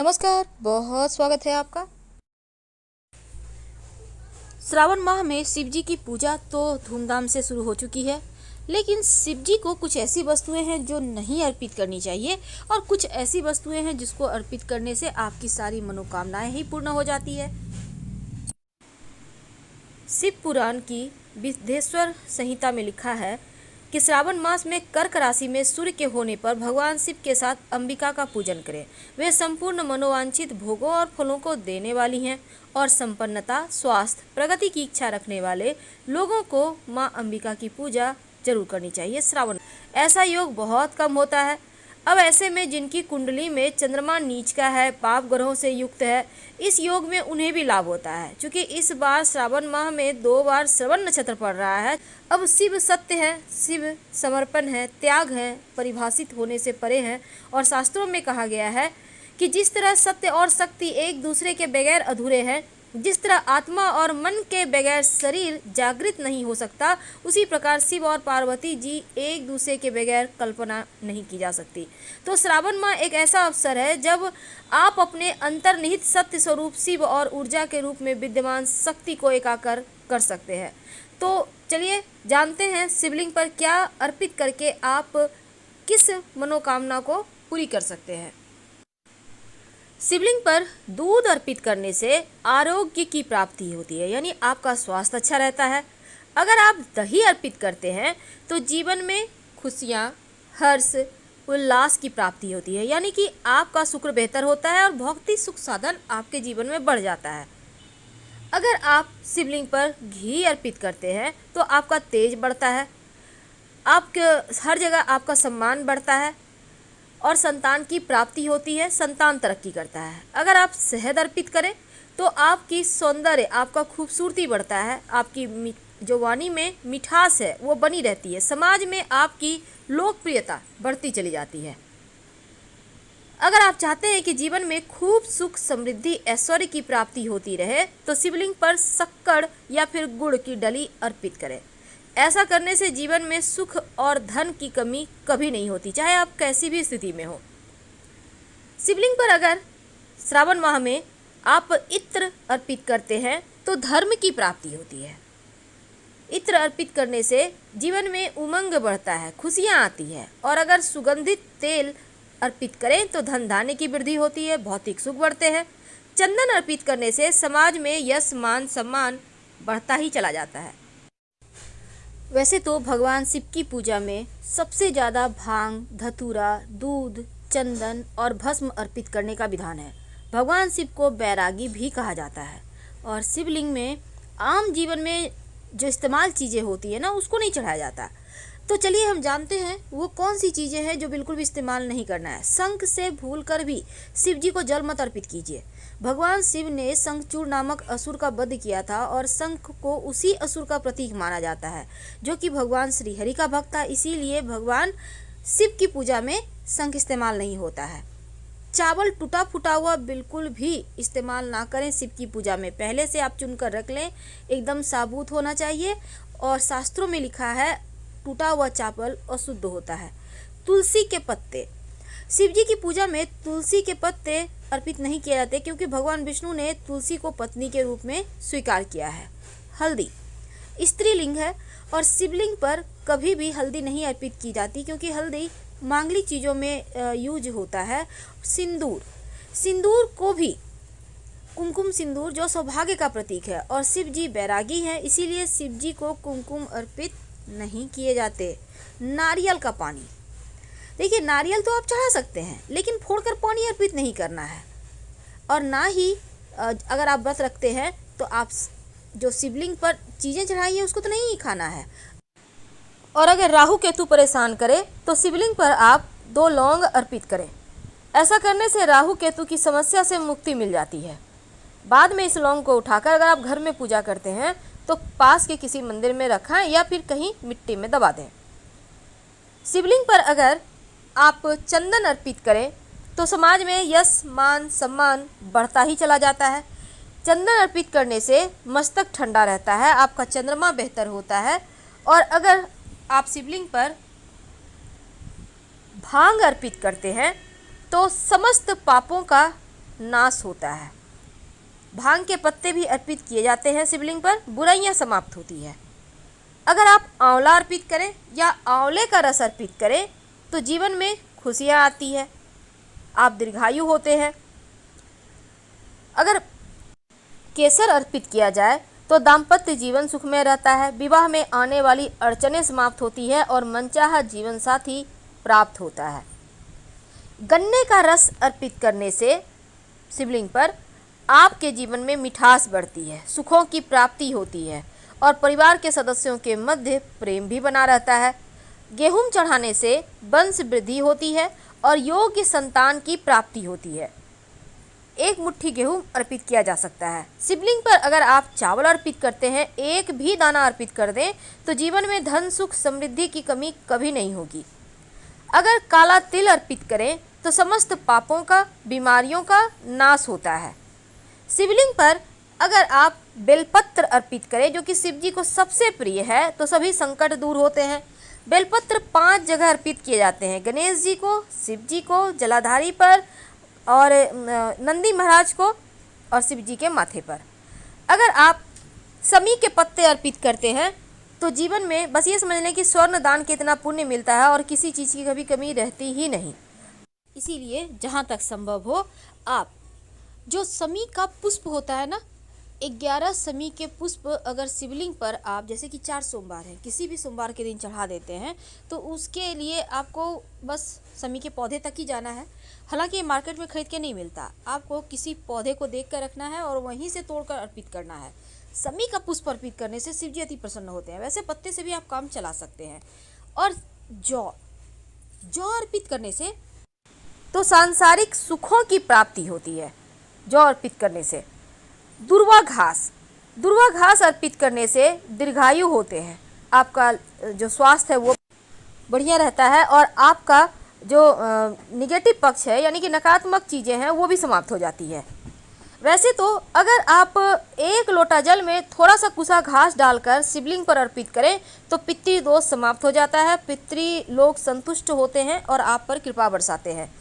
नमस्कार, बहुत स्वागत है आपका। श्रावण माह में शिव जी की पूजा तो धूमधाम से शुरू हो चुकी है, लेकिन शिव जी को कुछ ऐसी वस्तुएं हैं जो नहीं अर्पित करनी चाहिए और कुछ ऐसी वस्तुएं हैं जिसको अर्पित करने से आपकी सारी मनोकामनाएं ही पूर्ण हो जाती है। शिव पुराण की विदेश्वर संहिता में लिखा है कि श्रावण मास में कर्क राशि में सूर्य के होने पर भगवान शिव के साथ अंबिका का पूजन करें। वे संपूर्ण मनोवांछित भोगों और फलों को देने वाली हैं और संपन्नता, स्वास्थ्य, प्रगति की इच्छा रखने वाले लोगों को मां अंबिका की पूजा जरूर करनी चाहिए। श्रावण ऐसा योग बहुत कम होता है। अब ऐसे में जिनकी कुंडली में चंद्रमा नीच का है, पाप ग्रहों से युक्त है, इस योग में उन्हें भी लाभ होता है। क्योंकि इस बार श्रावण माह में 2 बार श्रवण नक्षत्र पड़ रहा है। अब शिव सत्य है, शिव समर्पण है, त्याग है, परिभाषित होने से परे है। और शास्त्रों में कहा गया है कि जिस तरह सत्य और शक्ति एक दूसरे के बगैर अधूरे हैं, जिस तरह आत्मा और मन के बगैर शरीर जागृत नहीं हो सकता, उसी प्रकार शिव और पार्वती जी एक दूसरे के बगैर कल्पना नहीं की जा सकती। तो श्रावण माह एक ऐसा अवसर है जब आप अपने अंतर्निहित सत्य स्वरूप शिव और ऊर्जा के रूप में विद्यमान शक्ति को एकाकर कर सकते हैं। तो चलिए जानते हैं शिवलिंग पर क्या अर्पित करके आप किस मनोकामना को पूरी कर सकते हैं। शिवलिंग पर दूध अर्पित करने से आरोग्य की प्राप्ति होती है, यानी आपका स्वास्थ्य अच्छा रहता है। अगर आप दही अर्पित करते हैं तो जीवन में खुशियाँ, हर्ष, उल्लास की प्राप्ति होती है, यानी कि आपका शुक्र बेहतर होता है और भौतिक सुख साधन आपके जीवन में बढ़ जाता है। अगर आप शिवलिंग पर घी अर्पित करते हैं तो आपका तेज बढ़ता है, आपके हर जगह आपका सम्मान बढ़ता है और संतान की प्राप्ति होती है, संतान तरक्की करता है। अगर आप शहद अर्पित करें तो आपकी सौंदर्य, आपका खूबसूरती बढ़ता है, आपकी जो वाणी में मिठास है वो बनी रहती है, समाज में आपकी लोकप्रियता बढ़ती चली जाती है। अगर आप चाहते हैं कि जीवन में खूब सुख, समृद्धि, ऐश्वर्य की प्राप्ति होती रहे तो शिवलिंग पर शक्कर या फिर गुड़ की डली अर्पित करें। ऐसा करने से जीवन में सुख और धन की कमी कभी नहीं होती, चाहे आप कैसी भी स्थिति में हो। शिवलिंग पर अगर श्रावण माह में आप इत्र अर्पित करते हैं तो धर्म की प्राप्ति होती है। इत्र अर्पित करने से जीवन में उमंग बढ़ता है, खुशियाँ आती है। और अगर सुगंधित तेल अर्पित करें तो धन धान्य की वृद्धि होती है, भौतिक सुख बढ़ते हैं। चंदन अर्पित करने से समाज में यश, मान, सम्मान बढ़ता ही चला जाता है। वैसे तो भगवान शिव की पूजा में सबसे ज़्यादा भांग, धतूरा, दूध, चंदन और भस्म अर्पित करने का विधान है। भगवान शिव को बैरागी भी कहा जाता है और शिवलिंग में आम जीवन में जो इस्तेमाल चीज़ें होती है ना, उसको नहीं चढ़ाया जाता। तो चलिए हम जानते हैं वो कौन सी चीज़ें हैं जो बिल्कुल भी इस्तेमाल नहीं करना है। शंख से भूलकर भी शिव जी को जल मत अर्पित कीजिए। भगवान शिव ने शंखचूड़ नामक असुर का वध किया था और शंख को उसी असुर का प्रतीक माना जाता है, जो कि भगवान श्री हरि का भक्त था। इसीलिए भगवान शिव की पूजा में शंख इस्तेमाल नहीं होता है। चावल टूटा फूटा हुआ बिल्कुल भी इस्तेमाल ना करें शिव की पूजा में। पहले से आप चुनकर रख लें, एकदम साबुत होना चाहिए। और शास्त्रों में लिखा है टूटा हुआ चावल अशुद्ध होता है। तुलसी के पत्ते, शिव जी की पूजा में तुलसी के पत्ते अर्पित नहीं किए जाते, क्योंकि भगवान विष्णु ने तुलसी को पत्नी के रूप में स्वीकार किया है। हल्दी स्त्रीलिंग है और शिवलिंग पर कभी भी हल्दी नहीं अर्पित की जाती, क्योंकि हल्दी मांगलिक चीज़ों में यूज होता है। सिंदूर को भी कुमकुम सिंदूर जो सौभाग्य का प्रतीक है, और शिव जी बैरागी हैं, इसीलिए शिव जी को कुमकुम अर्पित नहीं किए जाते। नारियल का पानी, देखिए नारियल तो आप चढ़ा सकते हैं, लेकिन फोड़कर पानी अर्पित नहीं करना है। और ना ही अगर आप व्रत रखते हैं तो आप जो शिवलिंग पर चीज़ें चढ़ाई हैं उसको तो नहीं खाना है। और अगर राहु केतु परेशान करे तो शिवलिंग पर आप 2 लौंग अर्पित करें। ऐसा करने से राहु केतु की समस्या से मुक्ति मिल जाती है। बाद में इस लौंग को उठाकर अगर आप घर में पूजा करते हैं तो पास के किसी मंदिर में रखें या फिर कहीं मिट्टी में दबा दें। शिवलिंग पर अगर आप चंदन अर्पित करें तो समाज में यश, मान, सम्मान बढ़ता ही चला जाता है। चंदन अर्पित करने से मस्तक ठंडा रहता है, आपका चंद्रमा बेहतर होता है। और अगर आप शिवलिंग पर भांग अर्पित करते हैं तो समस्त पापों का नाश होता है। भांग के पत्ते भी अर्पित किए जाते हैं शिवलिंग पर, बुराइयां समाप्त होती है। अगर आप आंवला अर्पित करें या आंवले का रस अर्पित करें तो जीवन में खुशियां आती है, आप दीर्घायु होते हैं। अगर केसर अर्पित किया जाए तो दाम्पत्य जीवन सुखमय रहता है, विवाह में आने वाली अड़चनें समाप्त होती है और मनचाहा जीवन साथी प्राप्त होता है। गन्ने का रस अर्पित करने से शिवलिंग पर आपके जीवन में मिठास बढ़ती है, सुखों की प्राप्ति होती है और परिवार के सदस्यों के मध्य प्रेम भी बना रहता है। गेहूं चढ़ाने से वंश वृद्धि होती है और योग्य संतान की प्राप्ति होती है। एक मुट्ठी गेहूं अर्पित किया जा सकता है। शिवलिंग पर अगर आप चावल अर्पित करते हैं, एक भी दाना अर्पित कर दें तो जीवन में धन सुख समृद्धि की कमी कभी नहीं होगी। अगर काला तिल अर्पित करें तो समस्त पापों का, बीमारियों का नाश होता है। शिवलिंग पर अगर आप बेलपत्र अर्पित करें, जो कि शिव जी को सबसे प्रिय है, तो सभी संकट दूर होते हैं। बेलपत्र 5 जगह अर्पित किए जाते हैं, गणेश जी को, शिव जी को, जलाधारी पर और नंदी महाराज को और शिव जी के माथे पर। अगर आप समी के पत्ते अर्पित करते हैं तो जीवन में बस ये समझ लें कि स्वर्ण दान के इतना पुण्य मिलता है और किसी चीज़ की कभी कमी रहती ही नहीं। इसीलिए जहाँ तक संभव हो आप जो समी का पुष्प होता है ना, 11 समी के पुष्प अगर शिवलिंग पर आप, जैसे कि 4 सोमवार है, किसी भी सोमवार के दिन चढ़ा देते हैं तो उसके लिए आपको बस समी के पौधे तक ही जाना है। हालांकि ये मार्केट में खरीद के नहीं मिलता, आपको किसी पौधे को देख कर रखना है और वहीं से तोड़कर अर्पित करना है। समी का पुष्प अर्पित करने से शिव जी अति प्रसन्न होते हैं। वैसे पत्ते से भी आप काम चला सकते हैं। और जौ अर्पित करने से तो सांसारिक सुखों की प्राप्ति होती है। जौ अर्पित करने से दुर्वा घास अर्पित करने से दीर्घायु होते हैं, आपका जो स्वास्थ्य है वो बढ़िया रहता है और आपका जो निगेटिव पक्ष है यानी कि नकारात्मक चीज़ें हैं वो भी समाप्त हो जाती है। वैसे तो अगर आप 1 लोटा जल में थोड़ा सा कुसा घास डालकर शिवलिंग पर अर्पित करें तो पितृ दोष समाप्त हो जाता है, पितृ लोग संतुष्ट होते हैं और आप पर कृपा बरसाते हैं।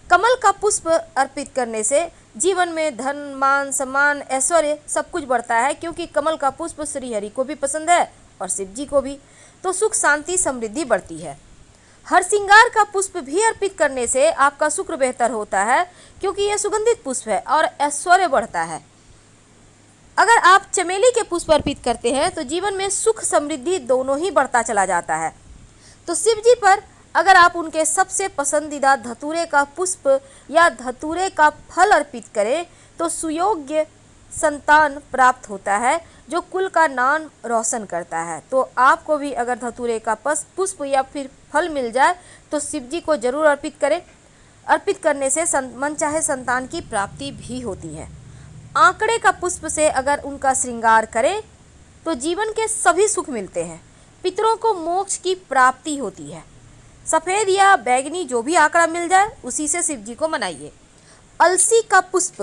कमल का पुष्प अर्पित करने से जीवन में धन, मान, सम्मान, ऐश्वर्य सब कुछ बढ़ता है, क्योंकि कमल का पुष्प श्री हरि को भी पसंद है और शिव जी को भी। तो सुख, शांति, समृद्धि बढ़ती है। हरसिंगार का पुष्प भी अर्पित करने से आपका शुक्र बेहतर होता है, क्योंकि यह सुगंधित पुष्प है और ऐश्वर्य बढ़ता है। अगर आप चमेली के पुष्प अर्पित करते हैं तो जीवन में सुख समृद्धि दोनों ही बढ़ता चला जाता है। तो शिव जी पर अगर आप उनके सबसे पसंदीदा धतूरे का पुष्प या धतूरे का फल अर्पित करें तो सुयोग्य संतान प्राप्त होता है, जो कुल का नाम रोशन करता है। तो आपको भी अगर धतूरे का पुष्प या फिर फल मिल जाए तो शिव जी को जरूर अर्पित करें। अर्पित करने से मनचाहे संतान की प्राप्ति भी होती है। आंकड़े का पुष्प से अगर उनका श्रृंगार करें तो जीवन के सभी सुख मिलते हैं, पितरों को मोक्ष की प्राप्ति होती है। सफ़ेद या बैगनी जो भी आंकड़ा मिल जाए उसी से शिव जी को मनाइए। अलसी का पुष्प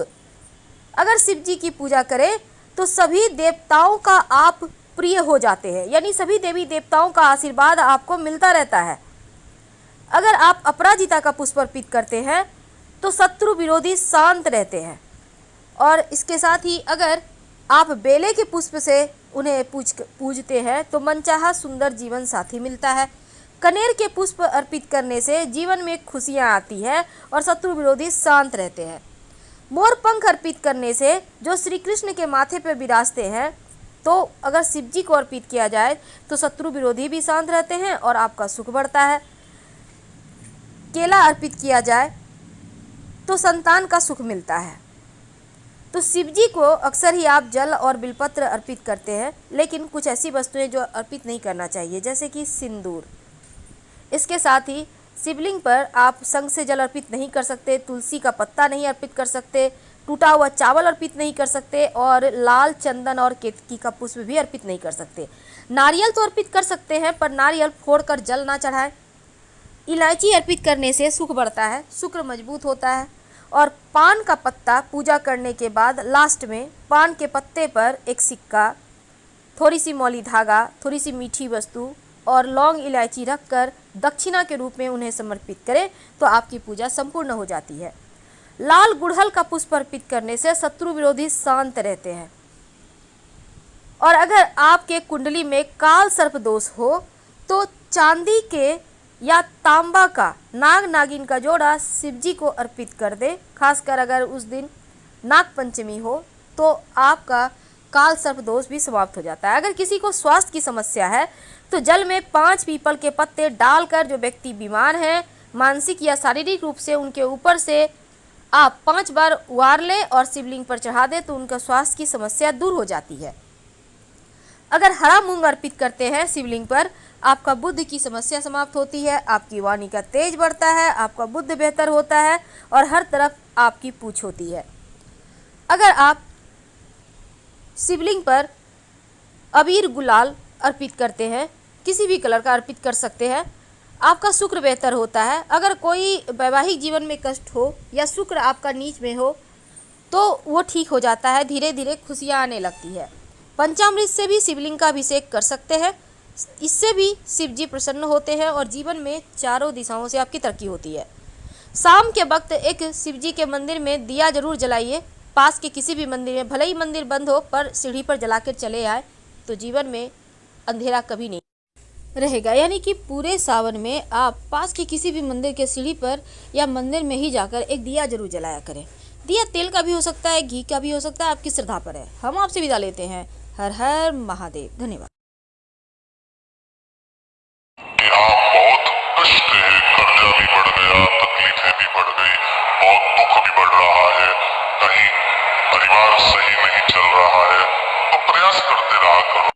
अगर शिव जी की पूजा करें तो सभी देवताओं का आप प्रिय हो जाते हैं, यानी सभी देवी देवताओं का आशीर्वाद आपको मिलता रहता है। अगर आप अपराजिता का पुष्प अर्पित करते हैं तो शत्रु विरोधी शांत रहते हैं। और इसके साथ ही अगर आप बेले के पुष्प से उन्हें पूजते हैं तो मनचाहा सुंदर जीवन साथी मिलता है। कनेर के पुष्प अर्पित करने से जीवन में खुशियाँ आती है और शत्रु विरोधी शांत रहते हैं। मोर पंख अर्पित करने से जो श्री कृष्ण के माथे पर विराजते हैं, तो अगर शिव जी को अर्पित किया जाए तो शत्रु विरोधी भी शांत रहते हैं और आपका सुख बढ़ता है। केला अर्पित किया जाए तो संतान का सुख मिलता है। तो शिव जी को अक्सर ही आप जल और बिलपत्र अर्पित करते हैं, लेकिन कुछ ऐसी वस्तुएं जो अर्पित नहीं करना चाहिए, जैसे कि सिंदूर। इसके साथ ही शिवलिंग पर आप संग से जल अर्पित नहीं कर सकते, तुलसी का पत्ता नहीं अर्पित कर सकते, टूटा हुआ चावल अर्पित नहीं कर सकते और लाल चंदन और केतकी का पुष्प भी अर्पित नहीं कर सकते। नारियल तो अर्पित कर सकते हैं, पर नारियल फोड़कर जल ना चढ़ाएं। इलायची अर्पित करने से सुख बढ़ता है, शुक्र मजबूत होता है। और पान का पत्ता पूजा करने के बाद लास्ट में पान के पत्ते पर एक सिक्का, थोड़ी सी मौली धागा, थोड़ी सी मीठी वस्तु और लौंग इलायची रखकर दक्षिणा के रूप में उन्हें समर्पित करें तो आपकी पूजा संपूर्ण हो जाती है। लाल गुड़हल का पुष्प अर्पित करने से शत्रु विरोधी शांत रहते हैं। और अगर आपके कुंडली में काल सर्प दोष हो तो चांदी के या तांबा का नाग नागिन का जोड़ा शिवजी को अर्पित कर दे। खासकर अगर उस दिन नाग पंचमी हो तो आपका काल सर्प दोष भी समाप्त हो जाता है। अगर किसी को स्वास्थ्य की समस्या है तो जल में 5 पीपल के पत्ते डालकर जो व्यक्ति बीमार है मानसिक या शारीरिक रूप से, उनके ऊपर से आप 5 बार उबार लें और शिवलिंग पर चढ़ा दें तो उनका स्वास्थ्य की समस्या दूर हो जाती है। अगर हरा मूंग अर्पित करते हैं शिवलिंग पर, आपका बुद्धि की समस्या समाप्त होती है, आपकी वाणी का तेज बढ़ता है, आपका बुद्धि बेहतर होता है और हर तरफ आपकी पूछ होती है। अगर आप शिवलिंग पर अबीर गुलाल अर्पित करते हैं, किसी भी कलर का अर्पित कर सकते हैं, आपका शुक्र बेहतर होता है। अगर कोई वैवाहिक जीवन में कष्ट हो या शुक्र आपका नीच में हो तो वो ठीक हो जाता है, धीरे धीरे खुशियाँ आने लगती है। पंचामृत से भी शिवलिंग का अभिषेक कर सकते हैं, इससे भी शिव जी प्रसन्न होते हैं और जीवन में चारों दिशाओं से आपकी तरक्की होती है। शाम के वक्त एक शिव जी के मंदिर में दिया जरूर जलाइए। पास के किसी भी मंदिर में, भले ही मंदिर बंद हो, पर सीढ़ी पर जलाकर चले आए तो जीवन में अंधेरा कभी नहीं रहेगा। यानी कि पूरे सावन में आप पास के किसी भी मंदिर के सीढ़ी पर या मंदिर में ही जाकर एक दिया जरूर जलाया करें। दिया तेल का भी हो सकता है, घी का भी हो सकता है, आपकी श्रद्धा पर है। हम आपसे विदा लेते हैं। हर हर महादेव। धन्यवाद। आप बहुत कष्ट है, कर्जा भी बढ़ गया, तकलीफें भी बढ़ गई, बहुत दुख भी बढ़ रहा है, कहीं परिवार सही नहीं चल रहा है, तो प्रयास करते रहा करो।